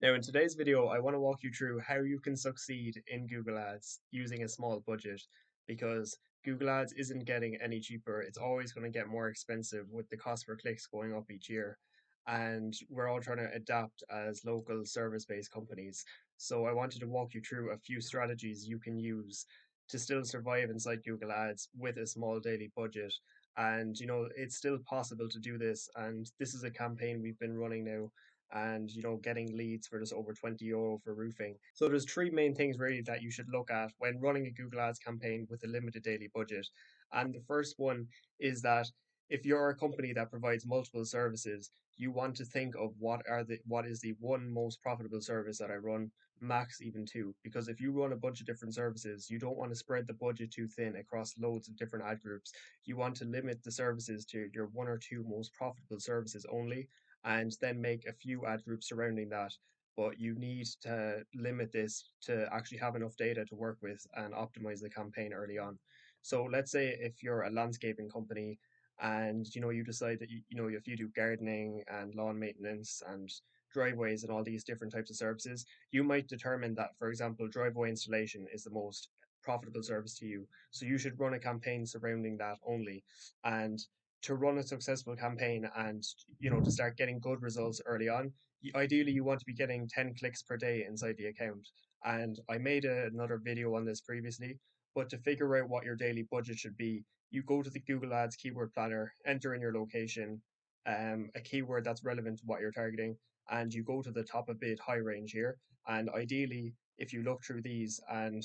Now, in today's video, I want to walk you through how you can succeed in Google Ads using a small budget because Google Ads isn't getting any cheaper. It's always going to get more expensive with the cost per clicks going up each year. And we're all trying to adapt as local service-based companies. So I wanted to walk you through a few strategies you can use to still survive inside Google Ads with a small daily budget. And it's still possible to do this. And this is a campaign we've been running now and getting leads for just over €20 for roofing. So there's three main things really that you should look at when running a Google Ads campaign with a limited daily budget. And the first one is that if you're a company that provides multiple services, you want to think of what is the one most profitable service that I run, max even two. Because if you run a bunch of different services, you don't want to spread the budget too thin across loads of different ad groups. You want to limit the services to your one or two most profitable services only, and then make a few ad groups surrounding that. But you need to limit this to actually have enough data to work with and optimize the campaign early on. So let's say if you're a landscaping company and you decide that if you do gardening and lawn maintenance and driveways and all these different types of services, you might determine that, for example, driveway installation is the most profitable service to you. So you should run a campaign surrounding that only. And to run a successful campaign and to start getting good results early on, ideally you want to be getting 10 clicks per day inside the account. And I made another video on this previously, but to figure out what your daily budget should be, you go to the Google Ads keyword planner, enter in your location, a keyword that's relevant to what you're targeting, and you go to the top of bid high range here. And ideally, if you look through these and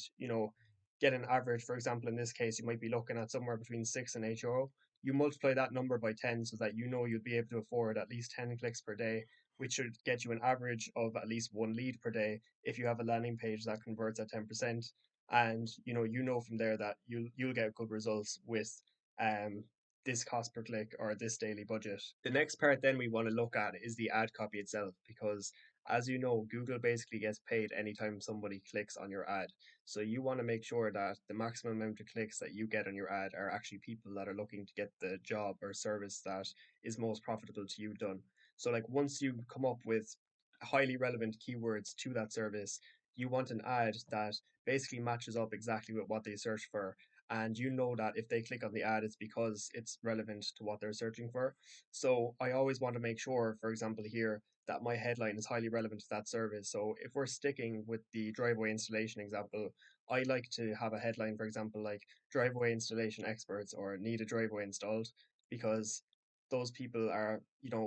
get an average, for example, in this case, you might be looking at somewhere between €6 and €8. You multiply that number by 10 so that you'll be able to afford at least 10 clicks per day, which should get you an average of at least one lead per day if you have a landing page that converts at 10%. And from there that you'll get good results with um this cost per click or this daily budget. The next part then we want to look at is the ad copy itself, because as you know, Google basically gets paid anytime somebody clicks on your ad. So you want to make sure that the maximum amount of clicks that you get on your ad are actually people that are looking to get the job or service that is most profitable to you done. So like once you come up with highly relevant keywords to that service, you want an ad that basically matches up exactly with what they search for. And you know that if they click on the ad, it's because it's relevant to what they're searching for. So I always want to make sure, for example, here, that my headline is highly relevant to that service. So if we're sticking with the driveway installation example, I like to have a headline, for example, like driveway installation experts or need a driveway installed, because those people are,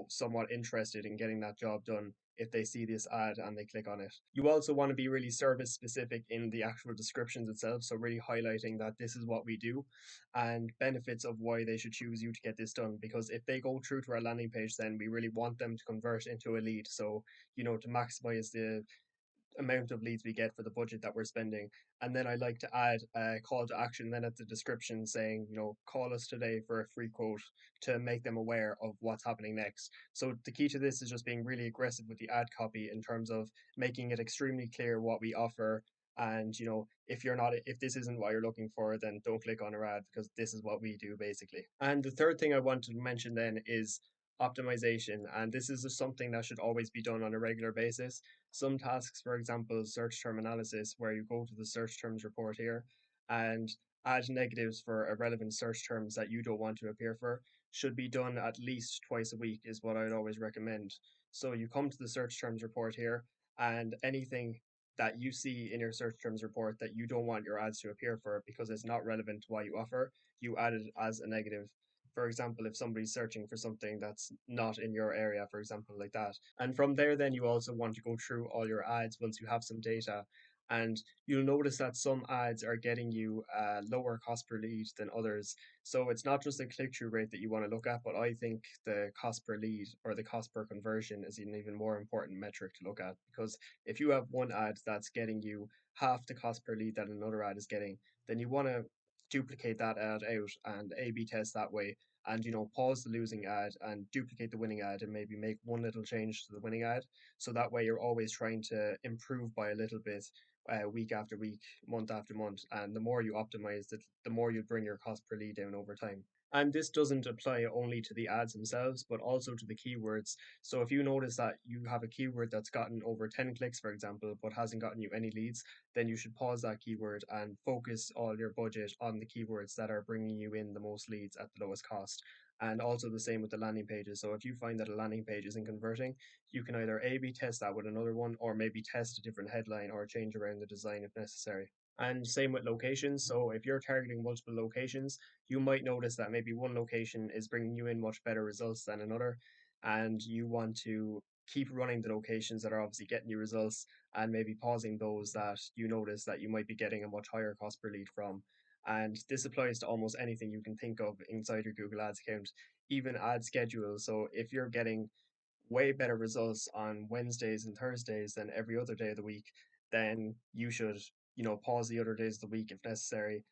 somewhat interested in getting that job done if they see this ad and they click on it. You also want to be really service specific in the actual descriptions itself, so really highlighting that this is what we do and benefits of why they should choose you to get this done. Because if they go through to our landing page, then we really want them to convert into a lead. So, to maximize the amount of leads we get for the budget that we're spending. And then I like to add a call to action then at the description saying, call us today for a free quote to make them aware of what's happening next. So the key to this is just being really aggressive with the ad copy in terms of making it extremely clear what we offer. And if this isn't what you're looking for, then don't click on our ad, because this is what we do basically. And the third thing I want to mention then is optimization. And this is just something that should always be done on a regular basis. Some tasks, for example, search term analysis, where you go to the search terms report here and add negatives for irrelevant search terms that you don't want to appear for, should be done at least twice a week, is what I'd always recommend. So you come to the search terms report here, and anything that you see in your search terms report that you don't want your ads to appear for because it's not relevant to what you offer, you add it as a negative. For example, if somebody's searching for something that's not in your area, for example, like that. And from there, then you also want to go through all your ads once you have some data. And you'll notice that some ads are getting you a lower cost per lead than others. So it's not just the click through rate that you want to look at, but I think the cost per lead or the cost per conversion is an even more important metric to look at. Because if you have one ad that's getting you half the cost per lead that another ad is getting, then you want to duplicate that ad out and A B test that way, and pause the losing ad and duplicate the winning ad and maybe make one little change to the winning ad, so that way you're always trying to improve by a little bit, week after week, month after month. And the more you optimize it, the more you bring your cost per lead down over time. And this doesn't apply only to the ads themselves, but also to the keywords. So if you notice that you have a keyword that's gotten over 10 clicks, for example, but hasn't gotten you any leads, then you should pause that keyword and focus all your budget on the keywords that are bringing you in the most leads at the lowest cost. And also the same with the landing pages. So if you find that a landing page isn't converting, you can either A B test that with another one, or maybe test a different headline or change around the design if necessary. And same with locations. So if you're targeting multiple locations, you might notice that maybe one location is bringing you in much better results than another, and you want to keep running the locations that are obviously getting you results and maybe pausing those that you notice that you might be getting a much higher cost per lead from. And this applies to almost anything you can think of inside your Google Ads account, even ad schedules. So if you're getting way better results on Wednesdays and Thursdays than every other day of the week, then you should, pause the other days of the week if necessary.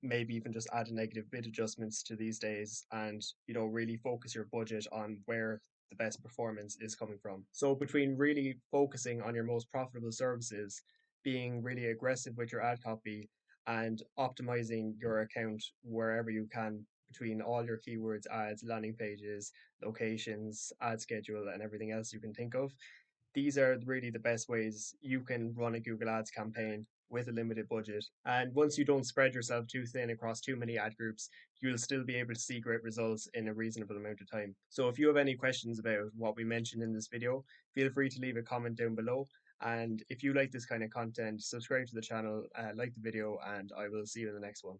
Maybe even just add a negative bid adjustments to these days and, really focus your budget on where the best performance is coming from. So between really focusing on your most profitable services, being really aggressive with your ad copy, and optimizing your account wherever you can between all your keywords, ads, landing pages, locations, ad schedule, and everything else you can think of. These are really the best ways you can run a Google Ads campaign with a limited budget. And once you don't spread yourself too thin across too many ad groups, you'll still be able to see great results in a reasonable amount of time. So if you have any questions about what we mentioned in this video, feel free to leave a comment down below. And if you like this kind of content, subscribe to the channel, like the video, and I will see you in the next one.